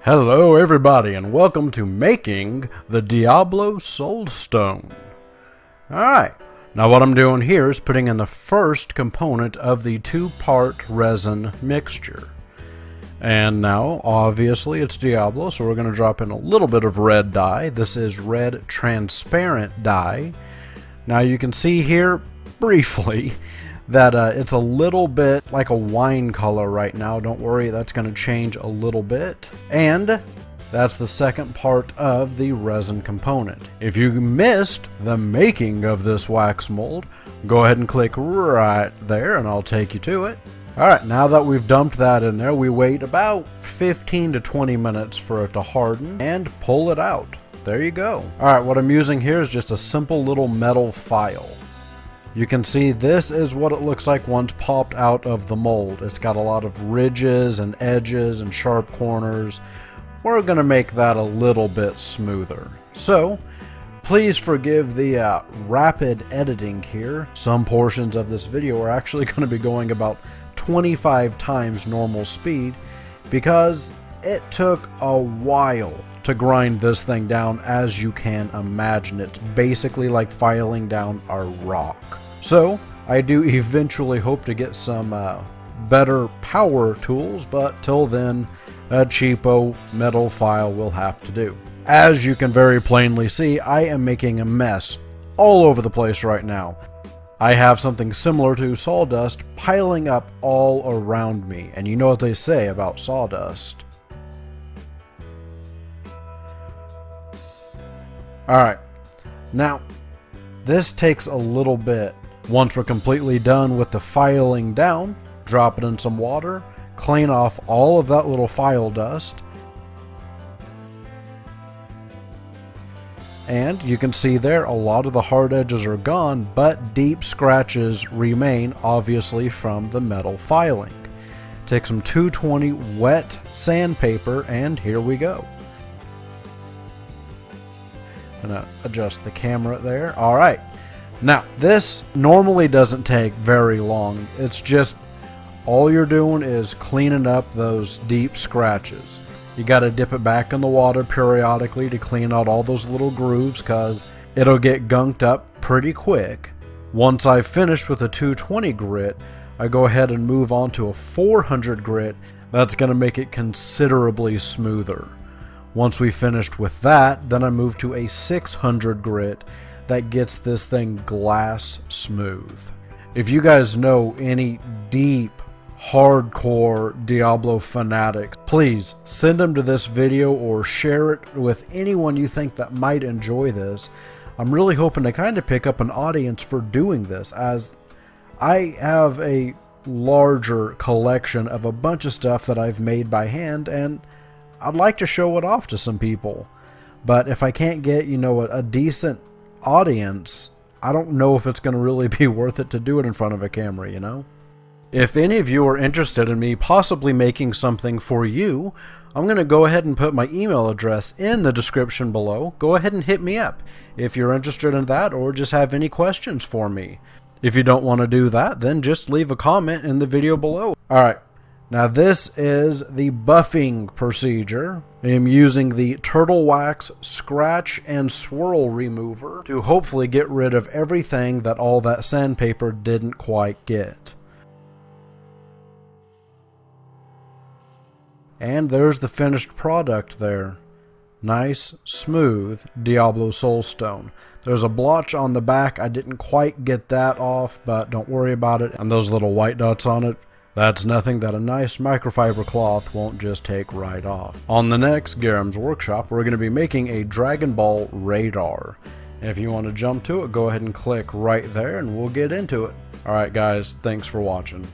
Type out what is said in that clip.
Hello everybody and welcome to making the Diablo Soulstone. Alright, now what I'm doing here is putting in the first component of the two-part resin mixture. And now, obviously it's Diablo, so we're going to drop in a little bit of red dye. This is red transparent dye. Now you can see here, briefly, that it's a little bit like a wine color right now. Don't worry, that's going to change a little bit. And that's the second part of the resin component. If you missed the making of this wax mold, go ahead and click right there and I'll take you to it. Alright, now that we've dumped that in there, we wait about 15 to 20 minutes for it to harden and pull it out. There you go. Alright, what I'm using here is just a simple little metal file. You can see this is what it looks like once popped out of the mold. It's got a lot of ridges and edges and sharp corners. We're going to make that a little bit smoother. So, please forgive the rapid editing here. Some portions of this video are actually going to be going about 25 times normal speed because it took a while to grind this thing down, as you can imagine. It's basically like filing down a rock. So I do eventually hope to get some better power tools, but till then a cheapo metal file will have to do. As you can very plainly see, I am making a mess all over the place right now. I have something similar to sawdust piling up all around me, and you know what they say about sawdust. Alright, now this takes a little bit. Once we're completely done with the filing down, drop it in some water, clean off all of that little file dust, and you can see there a lot of the hard edges are gone, but deep scratches remain, obviously from the metal filing. Take some 220 wet sandpaper and here we go. I'm going to adjust the camera there. Alright, now this normally doesn't take very long. It's just all you're doing is cleaning up those deep scratches. You got to dip it back in the water periodically to clean out all those little grooves because it'll get gunked up pretty quick. Once I've finished with a 220 grit, I go ahead and move on to a 400 grit. That's going to make it considerably smoother. Once we finished with that, then I move to a 600 grit that gets this thing glass smooth. If you guys know any deep, hardcore Diablo fanatics, please send them to this video or share it with anyone you think that might enjoy this. I'm really hoping to kind of pick up an audience for doing this, as I have a larger collection of a bunch of stuff that I've made by hand, and I'd like to show it off to some people. But if I can't get, you know, a decent audience, I don't know if it's going to really be worth it to do it in front of a camera, you know? If any of you are interested in me possibly making something for you, I'm going to go ahead and put my email address in the description below. Go ahead and hit me up if you're interested in that or just have any questions for me. If you don't want to do that, then just leave a comment in the video below. Alright. Now this is the buffing procedure. I'm using the Turtle Wax Scratch and Swirl Remover to hopefully get rid of everything that all that sandpaper didn't quite get. And there's the finished product there. Nice, smooth Diablo Soulstone. There's a blotch on the back. I didn't quite get that off, but don't worry about it. And those little white dots on it, that's nothing that a nice microfiber cloth won't just take right off. On the next Garim's Workshop, we're going to be making a Dragon Ball radar. And if you want to jump to it, go ahead and click right there and we'll get into it. Alright guys, thanks for watching.